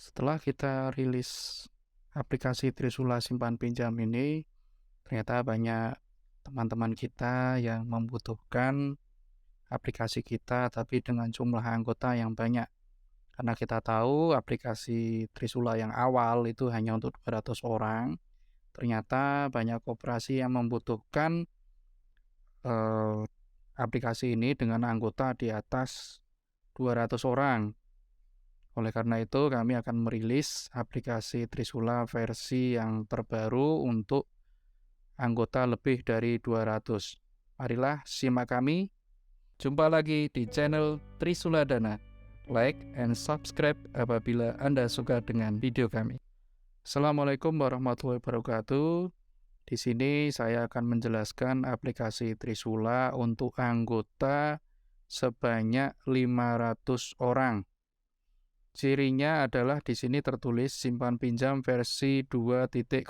Setelah kita rilis aplikasi Trisula Simpan Pinjam ini, ternyata banyak teman-teman kita yang membutuhkan aplikasi kita tapi dengan jumlah anggota yang banyak. Karena kita tahu aplikasi Trisula yang awal itu hanya untuk 200 orang, ternyata banyak koperasi yang membutuhkan eh, aplikasi ini dengan anggota di atas 200 orang. Oleh karena itu, kami akan merilis aplikasi Trisula versi yang terbaru untuk anggota lebih dari 200. Marilah simak kami. Jumpa lagi di channel Trisula Dana. Like and subscribe apabila Anda suka dengan video kami. Assalamualaikum warahmatullahi wabarakatuh. Di sini saya akan menjelaskan aplikasi Trisula untuk anggota sebanyak 500 orang. Cirinya adalah di sini tertulis simpan pinjam versi 2.01.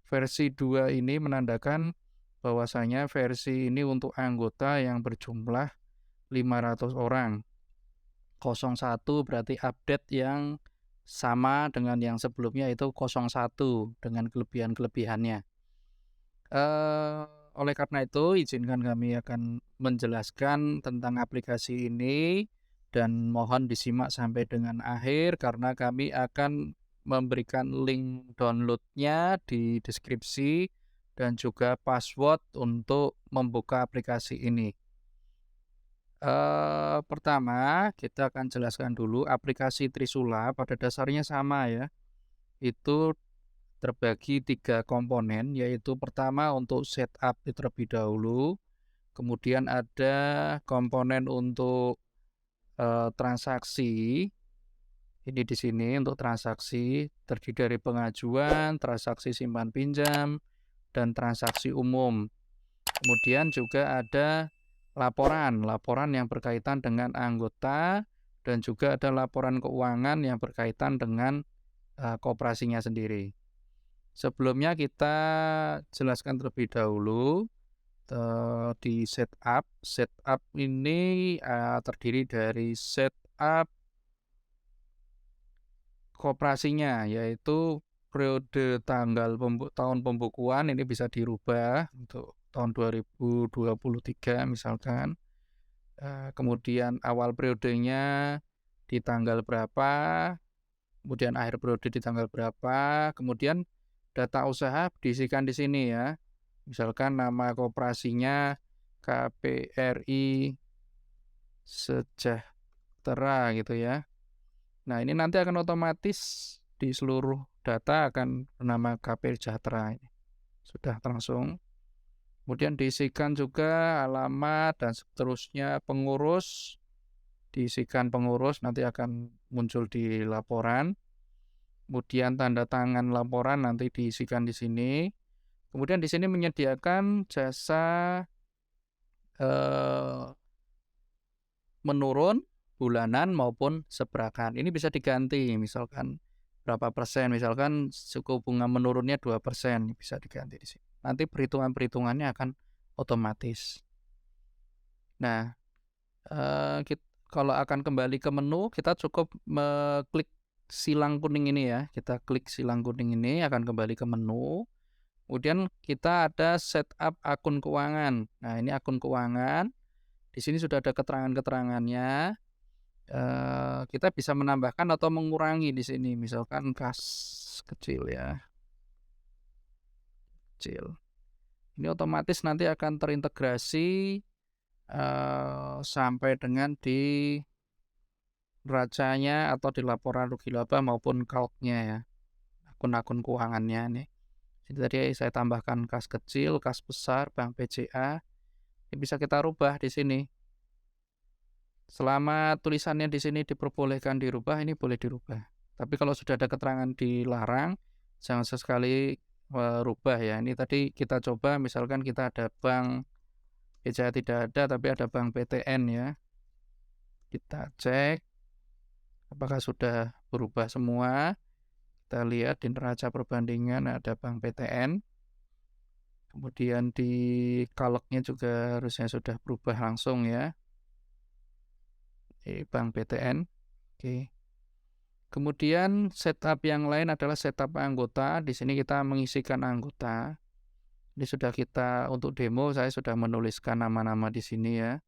Versi 2 ini menandakan bahwasanya versi ini untuk anggota yang berjumlah 500 orang. 01 berarti update yang sama dengan yang sebelumnya, itu 01 dengan kelebihan-kelebihannya. Oleh karena itu, izinkan kami akan menjelaskan tentang aplikasi ini dan mohon disimak sampai dengan akhir karena kami akan memberikan link downloadnya di deskripsi dan juga password untuk membuka aplikasi ini. Pertama, kita akan jelaskan dulu aplikasi Trisula pada dasarnya sama ya. Itu terbagi 3 komponen, yaitu pertama untuk setup terlebih dahulu, kemudian ada komponen untuk transaksi. Ini di sini untuk transaksi terdiri dari pengajuan, transaksi simpan pinjam, dan transaksi umum. Kemudian juga ada laporan yang berkaitan dengan anggota dan juga ada laporan keuangan yang berkaitan dengan koperasinya sendiri. Sebelumnya kita jelaskan terlebih dahulu di setup. Setup ini terdiri dari setup koperasinya, yaitu periode tahun pembukuan ini bisa dirubah untuk tahun 2023 misalkan. Kemudian awal periodenya di tanggal berapa, kemudian akhir periode di tanggal berapa, kemudian data usaha diisikan di sini ya. Misalkan nama koperasinya KPRI Sejahtera gitu ya. Nah, ini nanti akan otomatis di seluruh data akan bernama KPRI Sejahtera ini. Sudah langsung. Kemudian diisikan juga alamat dan seterusnya pengurus. Diisikan pengurus nanti akan muncul di laporan. Kemudian tanda tangan laporan nanti diisikan di sini. Kemudian di sini menyediakan jasa menurun bulanan maupun sebrakan. Ini bisa diganti, misalkan berapa persen, misalkan suku bunga menurunnya 2%, bisa diganti di sini. Nanti perhitungannya akan otomatis. Nah, kalau akan kembali ke menu, kita cukup klik silang kuning ini ya. Kita klik silang kuning ini akan kembali ke menu. Kemudian kita ada setup akun keuangan. Nah, ini akun keuangan. Di sini sudah ada keterangan-keterangannya. Kita bisa menambahkan atau mengurangi di sini. Misalkan kas kecil ya. Kecil. Ini otomatis nanti akan terintegrasi sampai dengan di neracanya atau di laporan rugi laba maupun calc-nya ya, akun-akun keuangannya nih. Jadi tadi saya tambahkan kas kecil, kas besar, bank BCA, ini bisa kita rubah di sini. Selama tulisannya di sini diperbolehkan dirubah, ini boleh dirubah. Tapi kalau sudah ada keterangan dilarang, jangan sesekali rubah ya. Ini tadi kita coba, misalkan kita ada bank BCA tidak ada, tapi ada bank PTN ya. Kita cek apakah sudah berubah semua. Kita lihat di neraca perbandingan ada bank PTN. Kemudian di calc-nya juga harusnya sudah berubah langsung ya. Bank PTN. Oke. Kemudian setup yang lain adalah setup anggota. Di sini kita mengisikan anggota. Ini sudah kita untuk demo, saya sudah menuliskan nama-nama di sini ya.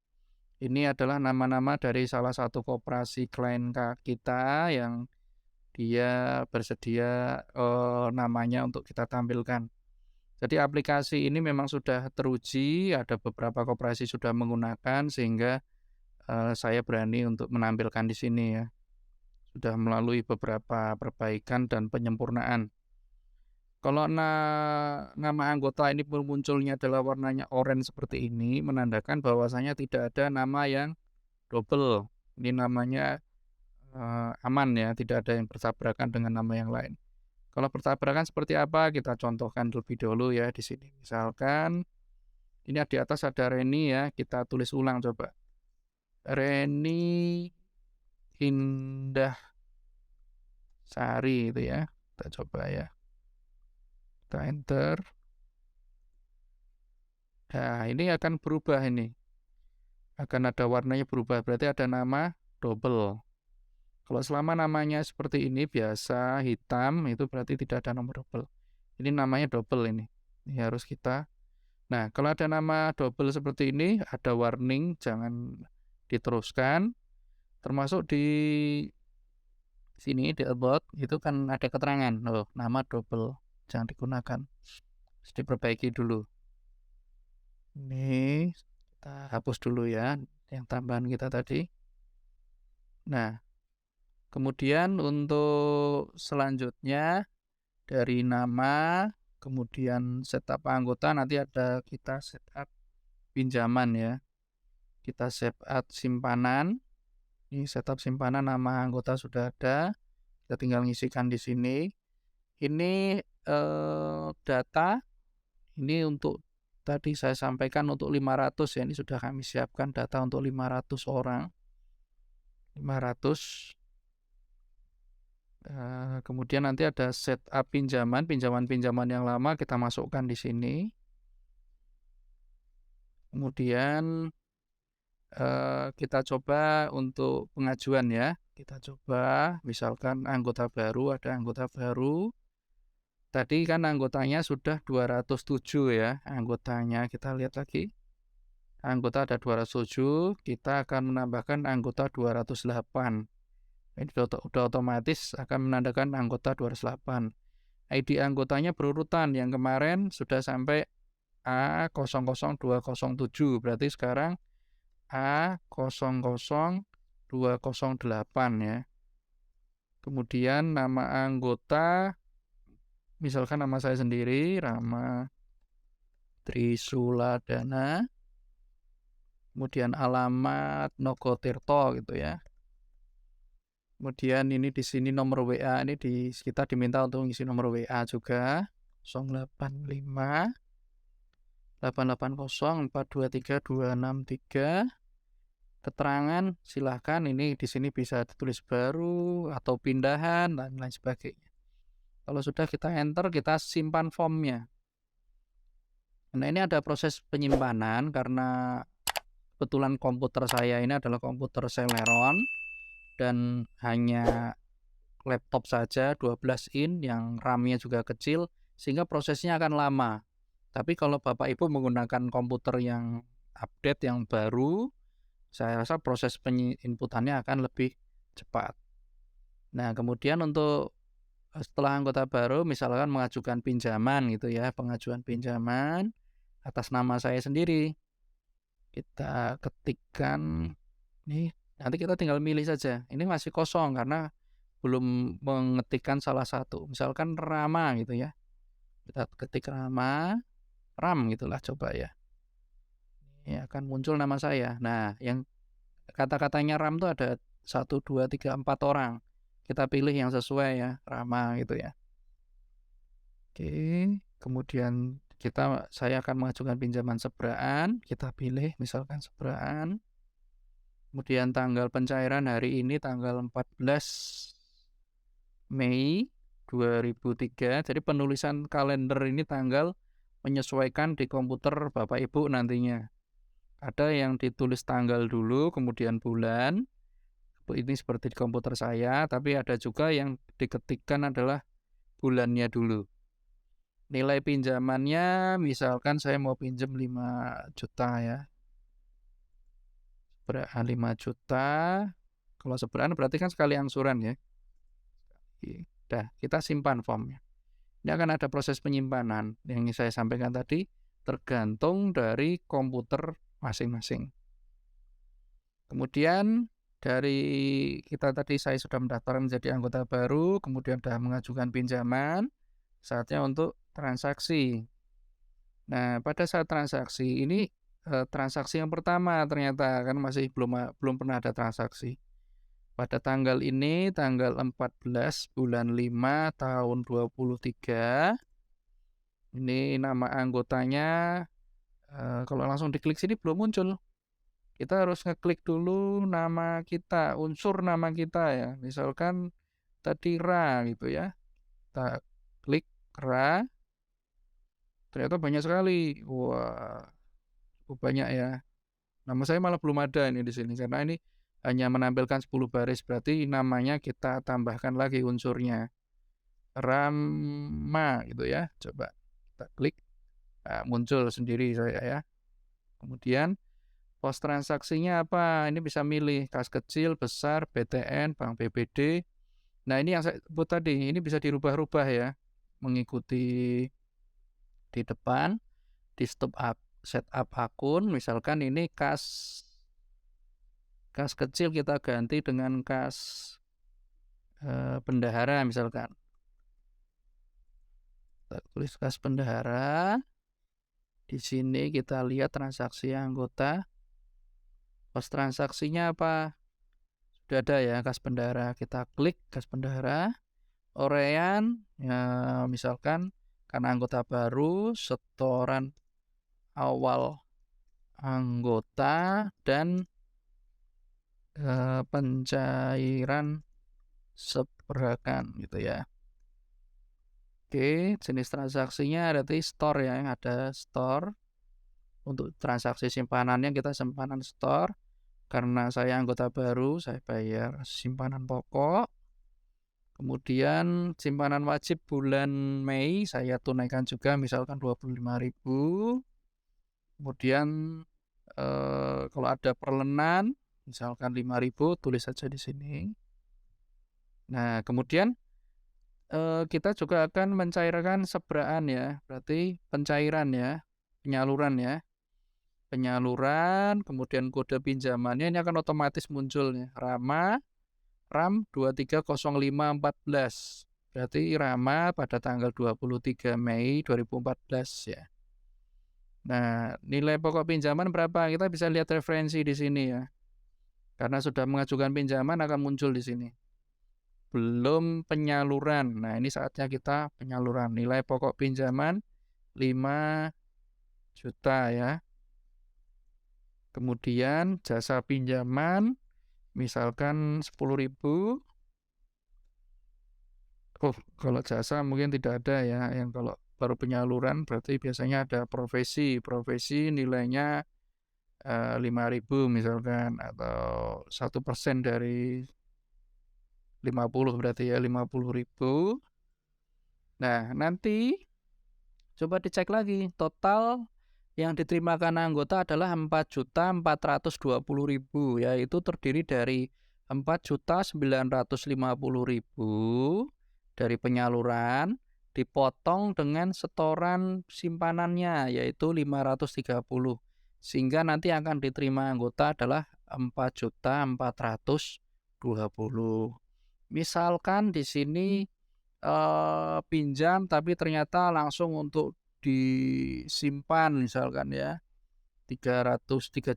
Ini adalah nama-nama dari salah satu koperasi klien kita yang dia bersedia namanya untuk kita tampilkan. Jadi aplikasi ini memang sudah teruji, ada beberapa koperasi sudah menggunakan sehingga saya berani untuk menampilkan di sini ya. Sudah melalui beberapa perbaikan dan penyempurnaan. Kalau nama anggota ini munculnya adalah warnanya oranye seperti ini, menandakan bahwasanya tidak ada nama yang double. Ini namanya aman ya, tidak ada yang bertabrakan dengan nama yang lain. Kalau bertabrakan seperti apa? Kita contohkan lebih dulu ya di sini. Misalkan ini di atas ada Reni ya, kita tulis ulang coba. Reni Indah Sari itu ya. Kita coba ya. Kita enter. Nah, ini akan berubah ini. Akan ada warnanya berubah, berarti ada nama double. Kalau selama namanya seperti ini biasa hitam itu berarti tidak ada nomor double. Ini namanya double ini. Ini harus kita. Nah, kalau ada nama double seperti ini ada warning jangan diteruskan. Termasuk di sini di about itu kan ada keterangan, loh, nama double jangan digunakan. Harus diperbaiki dulu. Ini kita hapus dulu ya yang tambahan kita tadi. Nah, kemudian untuk selanjutnya dari nama, kemudian setup anggota nanti ada kita setup pinjaman ya. Kita setup simpanan. Ini setup simpanan nama anggota sudah ada. Kita tinggal ngisikan di sini. Ini data. Ini untuk tadi saya sampaikan untuk 500 ya. Ini sudah kami siapkan data untuk 500 orang. 500. Kemudian nanti ada setup pinjaman yang lama kita masukkan di sini. Kemudian kita coba untuk pengajuan ya. Kita coba misalkan anggota baru, ada anggota baru. Tadi kan anggotanya sudah 207 ya. Anggotanya kita lihat lagi. Anggota ada 207, kita akan menambahkan anggota 208. Ini sudah otomatis akan menandakan anggota 208. ID anggotanya berurutan. Yang kemarin sudah sampai A00207. Berarti sekarang A00208 ya. Kemudian nama anggota, misalkan nama saya sendiri, Rama Trisuladana. Kemudian alamat Nogotirto gitu ya. Kemudian ini di sini nomor WA, ini kita diminta untuk ngisi nomor WA juga 085 880 423 263. Keterangan silahkan ini di sini bisa ditulis baru atau pindahan dan lain sebagainya. Kalau sudah kita enter, kita simpan formnya. Nah, ini ada proses penyimpanan karena kebetulan komputer saya ini adalah komputer Celeron dan hanya laptop saja 12 in yang RAM-nya juga kecil sehingga prosesnya akan lama. Tapi kalau Bapak Ibu menggunakan komputer yang update yang baru, saya rasa proses penginputannya akan lebih cepat. Nah, kemudian untuk setelah anggota baru misalkan mengajukan pinjaman gitu ya, pengajuan pinjaman atas nama saya sendiri. Kita ketikkan nih, nanti kita tinggal milih saja. Ini masih kosong karena belum mengetikkan salah satu. Misalkan Rama gitu ya. Kita ketik Rama, Ram gitulah coba ya. Ini akan muncul nama saya. Nah, yang kata-katanya Ram itu ada 1, 2, 3, 4 orang. Kita pilih yang sesuai ya, Rama gitu ya. Oke, kemudian saya akan mengajukan pinjaman sebraan. Kita pilih misalkan sebraan. Kemudian tanggal pencairan hari ini tanggal 14 Mei 2003. Jadi penulisan kalender ini tanggal menyesuaikan di komputer Bapak Ibu nantinya. Ada yang ditulis tanggal dulu, kemudian bulan, Ini seperti di komputer saya, tapi ada juga yang diketikkan adalah bulannya dulu. Nilai pinjamannya misalkan saya mau pinjam 5 juta ya. 5 juta. Kalau sebulan berarti kan sekali angsuran ya. Udah, kita simpan formnya. Ini akan ada proses penyimpanan yang saya sampaikan tadi, tergantung dari komputer masing-masing. Kemudian dari kita tadi saya sudah mendaftar menjadi anggota baru, kemudian sudah mengajukan pinjaman, saatnya untuk transaksi. Nah, pada saat transaksi ini transaksi yang pertama ternyata kan masih belum pernah ada transaksi. Pada tanggal ini, tanggal 14 bulan 5 tahun 23, ini nama anggotanya, kalau langsung diklik sini belum muncul. Kita harus ngeklik dulu nama kita, unsur nama kita ya. Misalkan tadi Ra gitu ya. Kita klik Ra, ternyata banyak sekali. Wah, cukup banyak ya. Nama saya malah belum ada ini di sini karena ini hanya menampilkan 10 baris, berarti namanya kita tambahkan lagi unsurnya. Rama gitu ya. Coba kita klik, nah, muncul sendiri saya ya. Kemudian pos transaksinya apa? Ini bisa milih kas kecil, besar, BTN, Bank BPD. Nah, ini yang saya sebut tadi, ini bisa dirubah-rubah ya. Mengikuti di depan, di setup akun, misalkan ini kas kecil kita ganti dengan kas bendahara misalkan. Kita tulis kas bendahara. Di sini kita lihat transaksi anggota. Pos transaksinya apa? Sudah ada ya kas bendahara. Kita klik kas bendahara. Orean ya, misalkan karena anggota baru, setoran awal anggota dan pencairan seperakan gitu ya. Oke, jenis transaksinya berarti store ya, yang ada store. Untuk transaksi simpanannya kita simpanan store. Karena saya anggota baru, saya bayar simpanan pokok. Kemudian simpanan wajib bulan Mei saya tunaikan juga misalkan 25.000. Kemudian kalau ada perlenan misalkan 5.000 tulis saja di sini. Nah, kemudian kita juga akan mencairkan sebraan ya, berarti pencairan ya, penyaluran ya. Penyaluran, kemudian kode pinjamannya ini akan otomatis muncul ya. RAM 230514. Berarti Rama pada tanggal 23 Mei 2014 ya. Nah, nilai pokok pinjaman berapa? Kita bisa lihat referensi di sini ya. Karena sudah mengajukan pinjaman akan muncul di sini. Belum penyaluran. Nah, ini saatnya kita penyaluran. Nilai pokok pinjaman 5 juta ya. Kemudian jasa pinjaman misalkan 10.000. Oh, kalau jasa mungkin tidak ada ya. Yang kalau baru penyaluran berarti biasanya ada profesi nilainya 5.000 misalkan, atau 1% dari 50 berarti ya 50.000. Nah, nanti coba dicek lagi total yang diterimakan anggota adalah 4.420.000, yaitu terdiri dari 4.950.000 dari penyaluran dipotong dengan setoran simpanannya yaitu 530, sehingga nanti akan diterima anggota adalah 4.420.000. Misalkan di sini pinjam tapi ternyata langsung untuk disimpan misalkan ya 3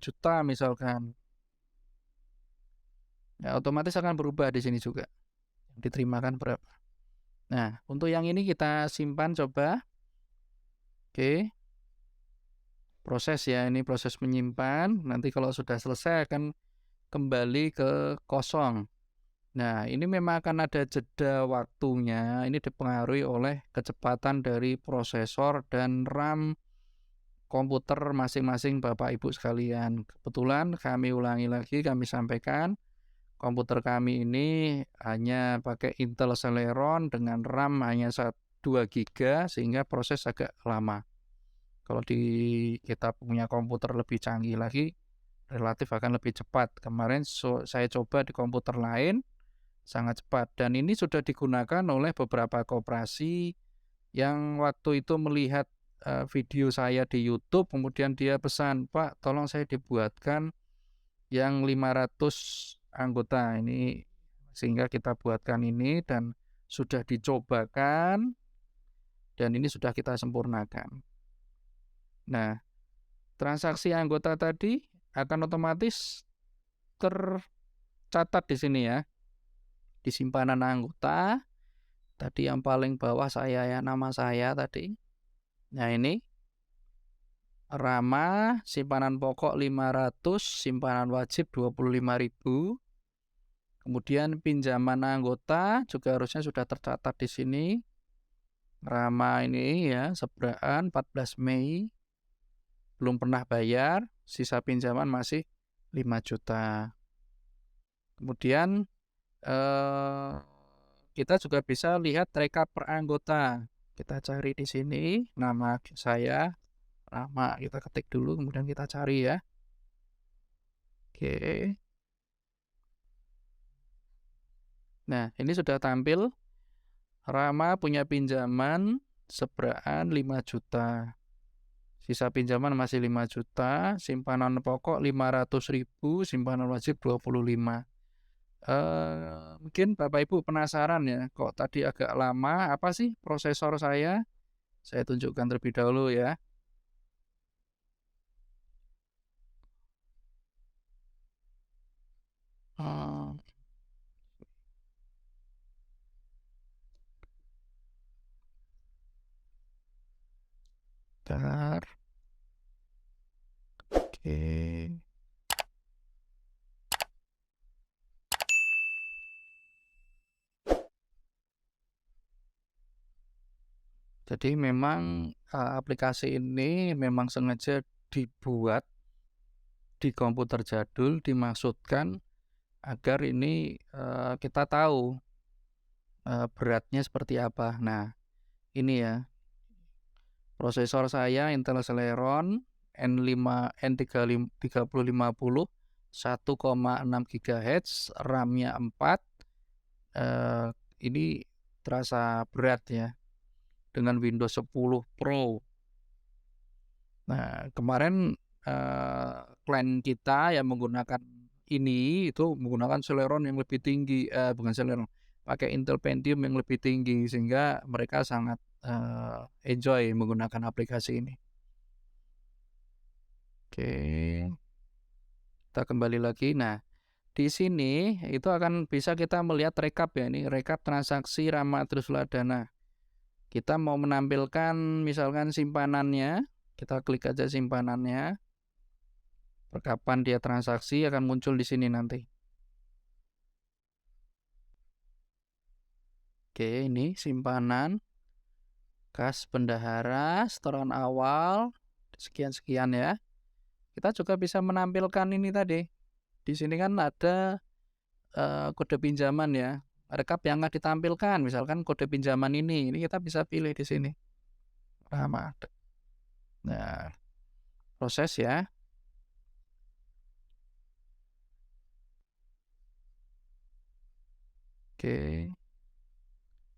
juta misalkan, ya otomatis akan berubah di sini juga diterimakan berapa. Nah, untuk yang ini kita simpan coba. Oke, proses ya, ini proses menyimpan. Nanti kalau sudah selesai akan kembali ke kosong. Nah, ini memang akan ada jeda waktunya. Ini dipengaruhi oleh kecepatan dari prosesor dan RAM komputer masing-masing Bapak Ibu sekalian. Kebetulan kami ulangi lagi, kami sampaikan komputer kami ini hanya pakai Intel Celeron dengan RAM hanya 2 GB sehingga proses agak lama. Kalau kita punya komputer lebih canggih lagi, relatif akan lebih cepat. Kemarin saya coba di komputer lain, sangat cepat. Dan ini sudah digunakan oleh beberapa koperasi yang waktu itu melihat video saya di YouTube, kemudian dia pesan, "Pak, tolong saya dibuatkan yang 500 anggota ini," sehingga kita buatkan ini dan sudah dicobakan dan ini sudah kita sempurnakan. Nah, transaksi anggota tadi akan otomatis tercatat di sini ya, di simpanan anggota. Tadi yang paling bawah saya ya, nama saya tadi. Nah ini Rama, simpanan pokok 500, simpanan wajib 25.000. Kemudian pinjaman anggota juga harusnya sudah tercatat di sini. Rama ini ya, seberaan 14 Mei. Belum pernah bayar, sisa pinjaman masih 5 juta. Kemudian kita juga bisa lihat rekap per anggota. Kita cari di sini, nama saya, Rama, kita ketik dulu, kemudian kita cari ya. Oke. Nah, ini sudah tampil. Rama punya pinjaman seberaan 5 juta. Sisa pinjaman masih 5 juta, simpanan pokok 500.000, simpanan wajib 25. Mungkin Bapak Ibu penasaran ya, kok tadi agak lama, apa sih prosesor saya? Saya tunjukkan terlebih dahulu ya. Bentar. Oke. Jadi memang aplikasi ini memang sengaja dibuat di komputer jadul, dimaksudkan agar ini kita tahu beratnya seperti apa. Nah, ini ya, prosesor saya Intel Celeron N3050 1,6 GHz, RAM-nya 4. Ini terasa berat ya, dengan Windows 10 Pro. Nah, kemarin klien kita yang menggunakan ini itu menggunakan Celeron yang lebih tinggi, bukan Celeron, pakai Intel Pentium yang lebih tinggi sehingga mereka sangat enjoy menggunakan aplikasi ini. Oke, kita kembali lagi. Nah, di sini itu akan bisa kita melihat rekap ya, ini rekap transaksi Rama Trisuladana. Kita mau menampilkan misalkan simpanannya, kita klik aja simpanannya. Kapan dia transaksi akan muncul di sini nanti. Oke, ini simpanan kas bendahara, setoran awal, sekian-sekian ya. Kita juga bisa menampilkan ini tadi. Di sini kan ada kode pinjaman ya. Rekap yang akan ditampilkan, misalkan kode pinjaman ini kita bisa pilih di sini. Nah, proses ya. Oke.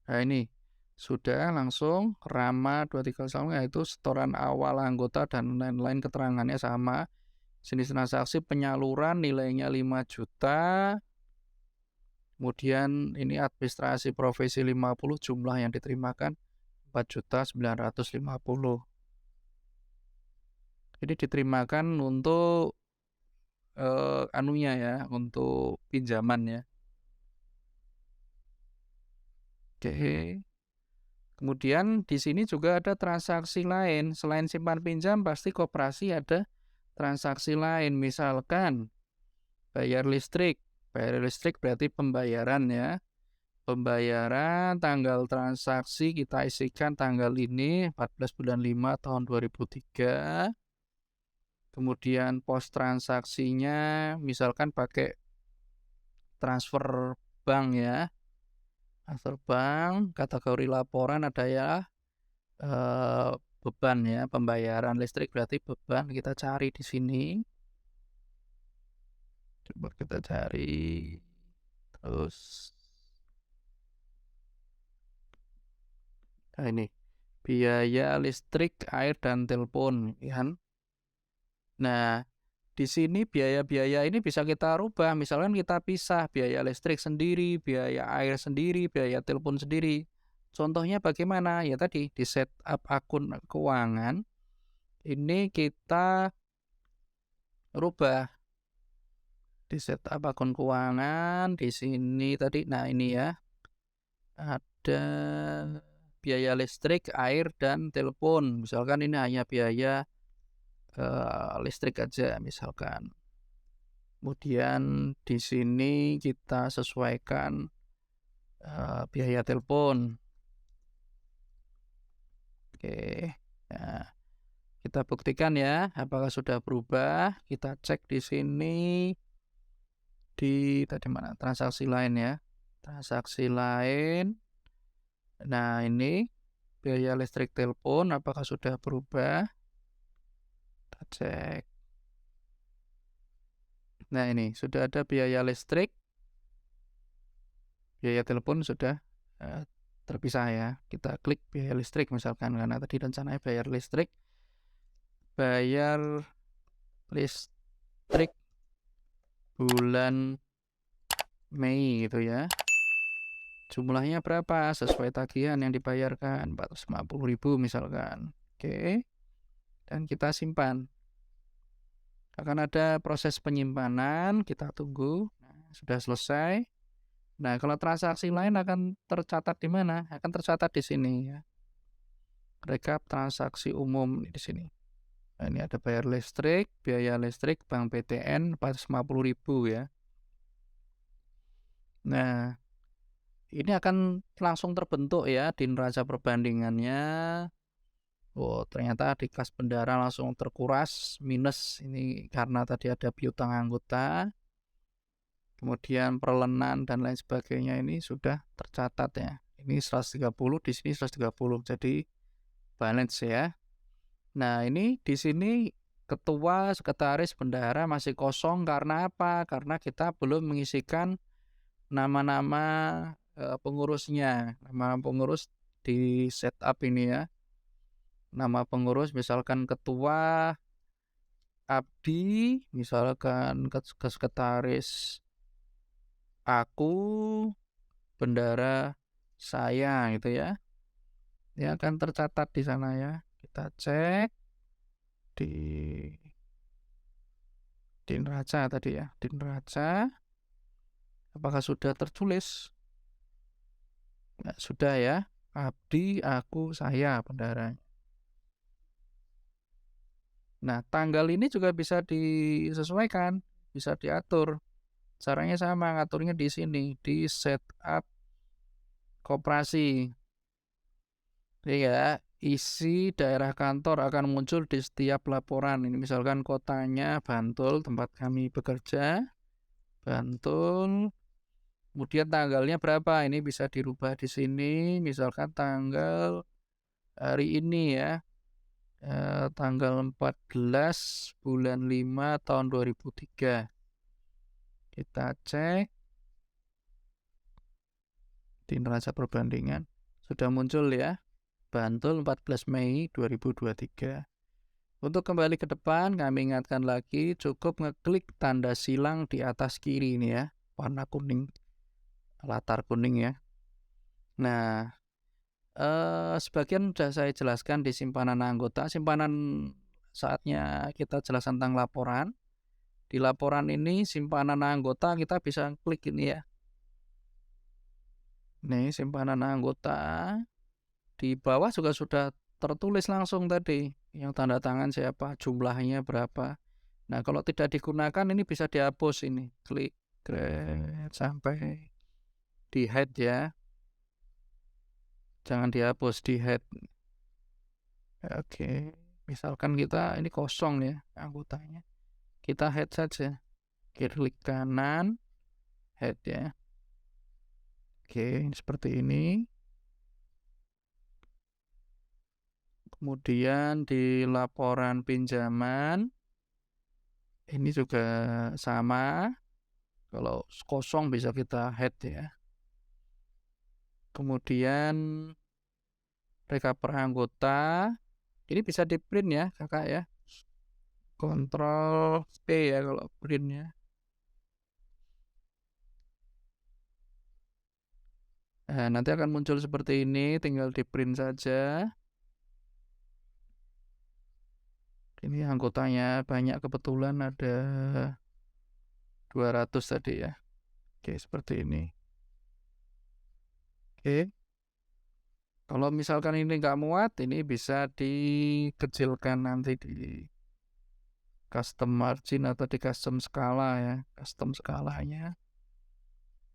Nah ini sudah langsung Rama 231 yaitu setoran awal anggota dan lain-lain keterangannya sama. Jenis transaksi penyaluran nilainya 5 juta. Kemudian ini administrasi profesi 50, jumlah yang diterimakan 4.950. Ini diterimakan untuk anunya ya, untuk pinjaman ya. Oke. Kemudian di sini juga ada transaksi lain. Selain simpan pinjam, pasti koperasi ada transaksi lain. Misalkan bayar listrik. Bayar listrik berarti pembayaran ya. Pembayaran tanggal transaksi kita isikan tanggal ini 14 bulan 5 tahun 2003. Kemudian pos transaksinya misalkan pakai transfer bank ya. Transfer bank, kategori laporan ada ya beban ya, pembayaran listrik berarti beban, kita cari di sini. Coba kita cari. Terus nah ini biaya listrik, air dan telepon ya kan. Nah, di sini biaya-biaya ini bisa kita rubah. Misalkan kita pisah biaya listrik sendiri, biaya air sendiri, biaya telepon sendiri. Contohnya bagaimana? Ya tadi di setup akun keuangan ini kita rubah di setup akun keuangan di sini tadi. Nah, ini ya. Ada biaya listrik, air dan telepon. Misalkan ini hanya biaya listrik aja misalkan. Kemudian di sini kita sesuaikan biaya telepon. Oke, nah, kita buktikan ya apakah sudah berubah. Kita cek di sini di tadi mana transaksi lain ya, transaksi lain. Nah ini biaya listrik telepon apakah sudah berubah? Kita cek. Nah ini sudah ada biaya listrik, biaya telepon sudah terpisah ya. Kita klik biaya listrik misalkan, karena tadi rencananya bayar listrik bulan Mei gitu ya. Jumlahnya berapa sesuai tagihan yang dibayarkan, 450.000 misalkan. Oke, dan kita simpan. Akan ada proses penyimpanan, kita tunggu. Nah, sudah selesai. Nah, kalau transaksi lain akan tercatat di mana? Akan tercatat di sini ya. Rekap transaksi umum di sini. Nah, ini ada bayar listrik, biaya listrik Bank BTN 450.000 ya. Nah, ini akan langsung terbentuk ya di neraca perbandingannya. Oh, ternyata di kas bendara langsung terkuras minus, ini karena tadi ada piutang anggota. Kemudian perlenan dan lain sebagainya ini sudah tercatat ya. Ini 130, di sini 130. Jadi balance ya. Nah, ini di sini ketua, sekretaris, bendahara masih kosong karena apa? Karena kita belum mengisikan nama-nama pengurusnya. Nama pengurus di setup ini ya. Nama pengurus misalkan ketua Abdi, misalkan sekretaris aku, bendahara saya gitu ya. Ini akan tercatat di sana ya. Kita cek di neraca tadi ya, di neraca apakah sudah tertulis? Nah, sudah ya. Abdi, aku, saya bendahara. Nah, tanggal ini juga bisa disesuaikan, bisa diatur. Caranya sama, ngaturnya di sini, di setup koperasi. Ya, isi daerah kantor akan muncul di setiap laporan. Ini misalkan kotanya Bantul, tempat kami bekerja, Bantul. Kemudian tanggalnya berapa? Ini bisa dirubah di sini. Misalkan tanggal hari ini ya, tanggal 14 bulan 5 tahun 2003. Kita cek di neraca perbandingan. Sudah muncul ya. Bantul 14 Mei 2023. Untuk kembali ke depan, kami ingatkan lagi, cukup ngeklik tanda silang di atas kiri ini ya, warna kuning, latar kuning ya. Nah, sebagian sudah saya jelaskan di simpanan anggota. Simpanan saatnya kita jelaskan tentang laporan. Di laporan ini simpanan anggota kita bisa klik ini ya. Nih simpanan anggota. Di bawah juga sudah tertulis langsung tadi yang tanda tangan siapa, jumlahnya berapa. Nah, kalau tidak digunakan ini bisa dihapus ini. Klik sampai di hide ya. Jangan dihapus, di hide. Oke. Misalkan kita ini kosong ya anggotanya. Kita hide saja. Klik kanan. head ya. Oke, seperti ini. Kemudian di laporan pinjaman ini juga sama. Kalau kosong bisa kita head ya. Kemudian rekap per anggota ini bisa di print ya kakak ya. Kontrol P ya kalau print ya. Nah, nanti akan muncul seperti ini, tinggal di print saja. Ini anggotanya banyak, kebetulan ada 200 tadi ya. Oke, seperti ini. Oke. Kalau misalkan ini nggak muat, ini bisa dikecilkan nanti di custom margin atau di custom skala ya. Custom skalanya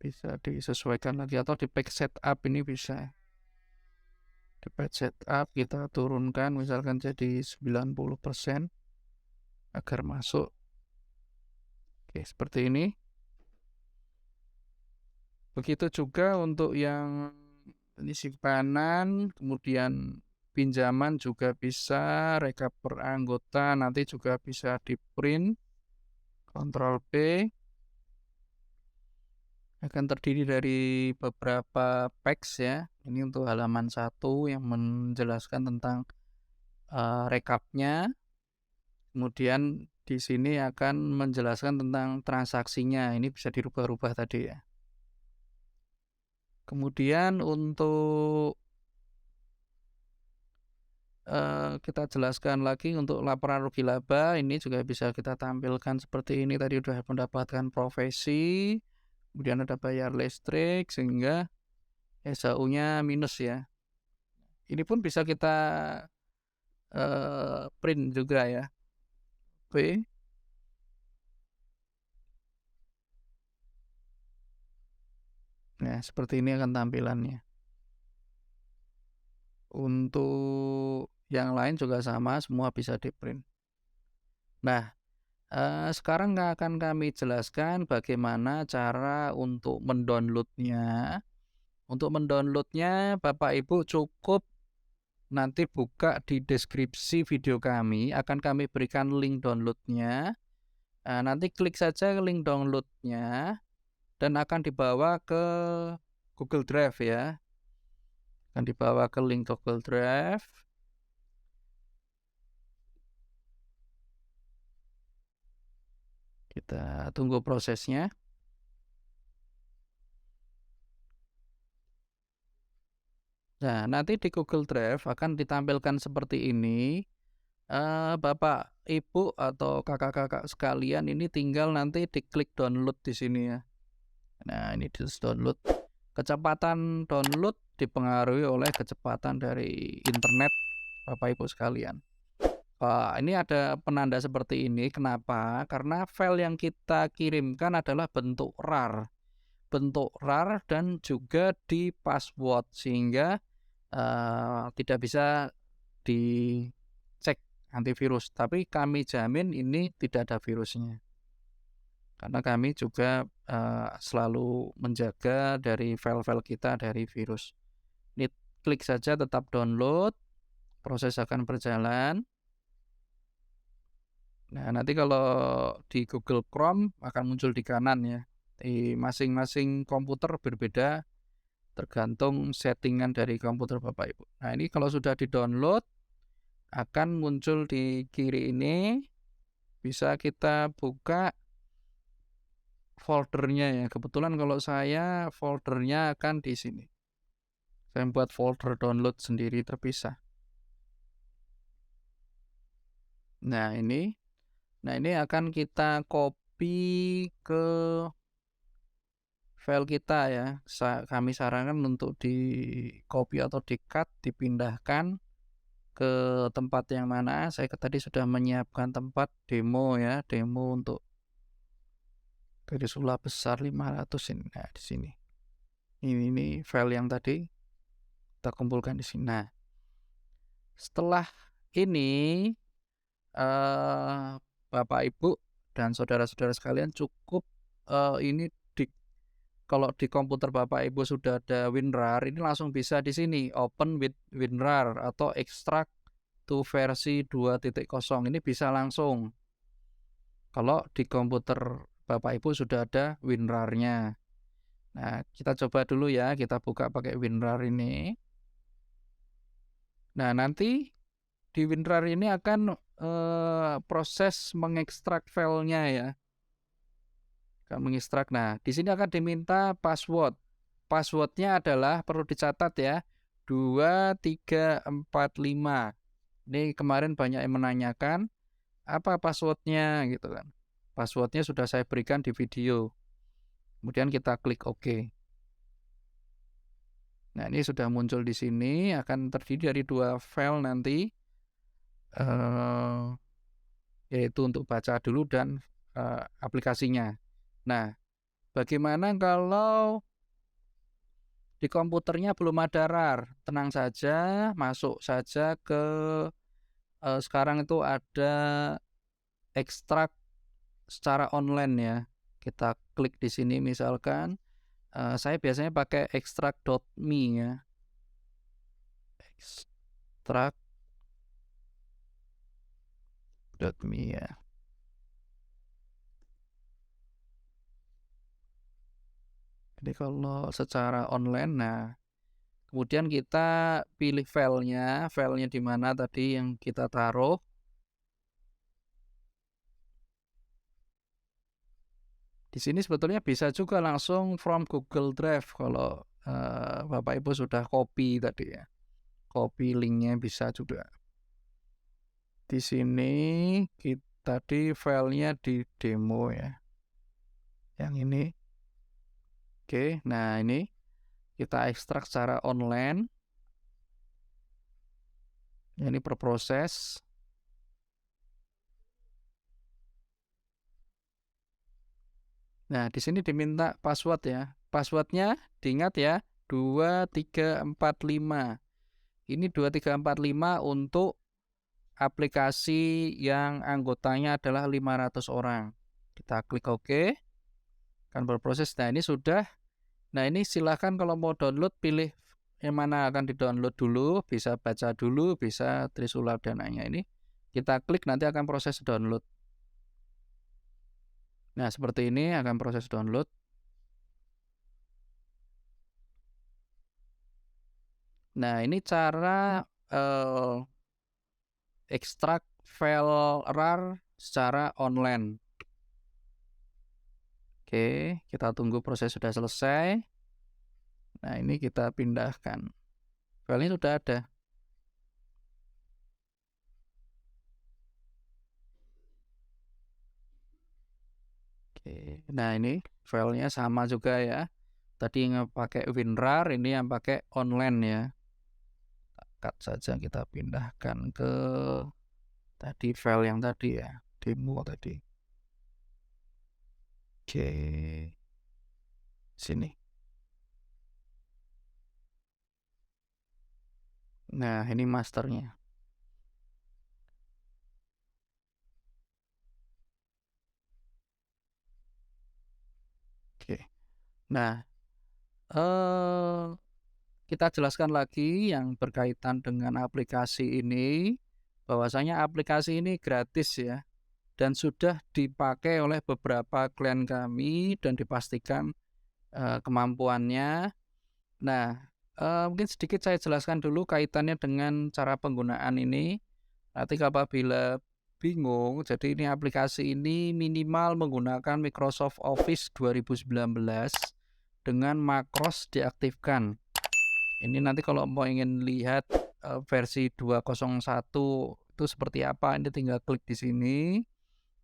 bisa disesuaikan lagi atau di page setup ini bisa. Di page setup kita turunkan misalkan jadi 90% agar masuk. Oke, seperti ini. Begitu juga untuk yang ini simpanan, kemudian pinjaman juga bisa, rekap per anggota nanti juga bisa di print. Ctrl P. Akan terdiri dari beberapa page ya. Ini untuk halaman 1 yang menjelaskan tentang rekapnya. Kemudian di sini akan menjelaskan tentang transaksinya. Ini bisa dirubah-rubah tadi ya. Kemudian untuk kita jelaskan lagi untuk laporan rugi laba, ini juga bisa kita tampilkan seperti ini. Tadi sudah mendapatkan profesi, kemudian ada bayar listrik, sehingga SHU-nya minus ya. Ini pun bisa kita print juga ya. P. Nah, seperti ini akan tampilannya. Untuk yang lain juga sama, semua bisa di print. Nah, sekarang akan kami jelaskan bagaimana cara untuk mendownloadnya. Untuk mendownloadnya, Bapak Ibu cukup nanti buka di deskripsi video kami, akan kami berikan link downloadnya. Nanti klik saja link downloadnya dan akan dibawa ke Google Drive ya. Akan dibawa ke link Google Drive. Kita tunggu prosesnya. Nah, nanti di Google Drive akan ditampilkan seperti ini. Bapak, Ibu, atau kakak-kakak sekalian ini tinggal nanti diklik download di sini ya. Nah, ini di download. Kecepatan download dipengaruhi oleh kecepatan dari internet Bapak Ibu sekalian. Ini ada penanda seperti ini. Kenapa? Karena file yang kita kirimkan adalah bentuk RAR. Bentuk RAR dan juga di password, sehingga tidak bisa dicek antivirus. Tapi kami jamin ini tidak ada virusnya. Karena kami juga selalu menjaga dari file-file kita dari virus. Ini klik saja tetap download, proses akan berjalan. Nah, nanti kalau di Google Chrome akan muncul di kanan ya. Di masing-masing komputer berbeda tergantung settingan dari komputer Bapak Ibu. Nah, ini kalau sudah di-download akan muncul di kiri ini. Bisa kita buka foldernya ya. Kebetulan kalau saya foldernya akan di sini. Saya buat folder download sendiri terpisah. Nah, ini akan kita copy ke file kita ya. Kami sarankan untuk di copy atau di cut, dipindahkan ke tempat yang mana. Saya tadi sudah menyiapkan tempat demo ya, demo untuk garis ulah besar 500 ini. Nah, di sini. Ini file yang tadi kita kumpulkan di sini. Nah, setelah ini Bapak Ibu dan saudara-saudara sekalian cukup ini kalau di komputer Bapak Ibu sudah ada WinRAR, ini langsung bisa di sini open with WinRAR atau extract to versi 2.0. Ini bisa langsung. Kalau di komputer Bapak Ibu sudah ada WinRAR-nya. Nah, kita coba dulu ya, kita buka pakai WinRAR ini. Nah, nanti di WinRAR ini akan proses mengekstrak filenya ya. Akan mengekstrak. Nah, di sini akan diminta password. Passwordnya adalah perlu dicatat ya, 2345. Ini kemarin banyak yang menanyakan apa passwordnya gitu kan. Passwordnya sudah saya berikan di video. Kemudian kita klik OK. Nah, ini sudah muncul di sini, akan terdiri dari 2 file nanti, yaitu untuk baca dulu dan aplikasinya. Nah, bagaimana kalau di komputernya belum ada RAR? Tenang saja, masuk saja ke sekarang itu ada ekstrak secara online ya. Kita klik di sini misalkan, saya biasanya pakai extract.me ya. Extract.me ya. Jadi kalau secara online, nah kemudian kita pilih filenya di mana tadi yang kita taruh. Di sini sebetulnya bisa juga langsung from Google Drive kalau Bapak Ibu sudah copy tadi ya. Copy linknya bisa juga. Di sini tadi filenya di demo ya. Yang ini. Oke, nah ini kita ekstrak secara online. Ini berproses. Nah, di sini diminta password ya. Passwordnya diingat ya, 2345. Ini 2345 untuk aplikasi yang anggotanya adalah 500 orang. Kita klik OK. Akan berproses. Nah, ini sudah. Nah, ini silahkan kalau mau download pilih yang mana akan di-download dulu, bisa baca dulu, bisa Trisula dananya ini. Kita klik nanti akan proses download. Nah, seperti ini akan proses download. Nah, ini cara ekstrak file RAR secara online. Oke, kita tunggu proses sudah selesai. Nah, ini kita pindahkan. Filenya sudah ada. Oke, nah ini filenya sama juga ya. Tadi yang pakai WinRAR, ini yang pakai online ya. Cut saja, kita pindahkan ke tadi file yang tadi ya, demo tadi. Oke, sini. Nah, ini masternya. Oke. Nah, kita jelaskan lagi yang berkaitan dengan aplikasi ini, bahwasanya aplikasi ini gratis ya, dan sudah dipakai oleh beberapa klien kami dan dipastikan kemampuannya. Nah, mungkin sedikit saya jelaskan dulu kaitannya dengan cara penggunaan ini. Nanti apabila bingung, jadi ini aplikasi ini minimal menggunakan Microsoft Office 2019 dengan macros diaktifkan. Ini nanti kalau mau ingin lihat versi 201 itu seperti apa, ini tinggal klik di sini.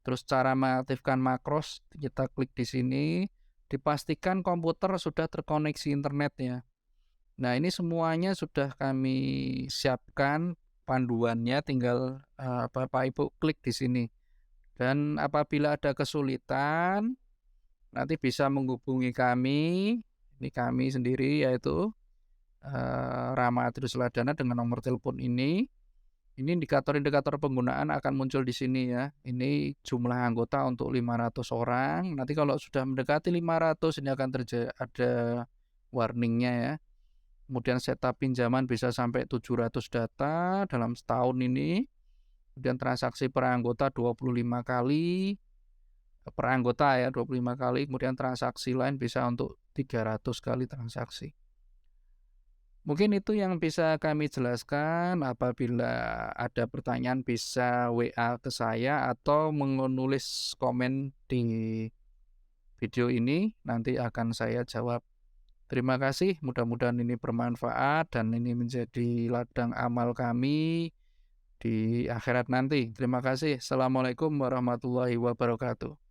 Terus cara mengaktifkan makros, kita klik di sini. Dipastikan komputer sudah terkoneksi internet ya. Nah, ini semuanya sudah kami siapkan panduannya, tinggal Bapak Ibu klik di sini. Dan apabila ada kesulitan, nanti bisa menghubungi kami. Ini kami sendiri yaitu Rama Trisula Dana dengan nomor telepon ini. Ini indikator-indikator penggunaan akan muncul di sini ya. Ini jumlah anggota untuk 500 orang. Nanti kalau sudah mendekati 500 ini akan ada warningnya ya. Kemudian setup pinjaman bisa sampai 700 data dalam setahun ini. Kemudian transaksi per anggota 25 kali. Per anggota ya 25 kali. Kemudian transaksi lain bisa untuk 300 kali transaksi. Mungkin itu yang bisa kami jelaskan. Apabila ada pertanyaan bisa WA ke saya atau menulis komen di video ini, nanti akan saya jawab. Terima kasih, mudah-mudahan ini bermanfaat dan ini menjadi ladang amal kami di akhirat nanti. Terima kasih. Assalamualaikum warahmatullahi wabarakatuh.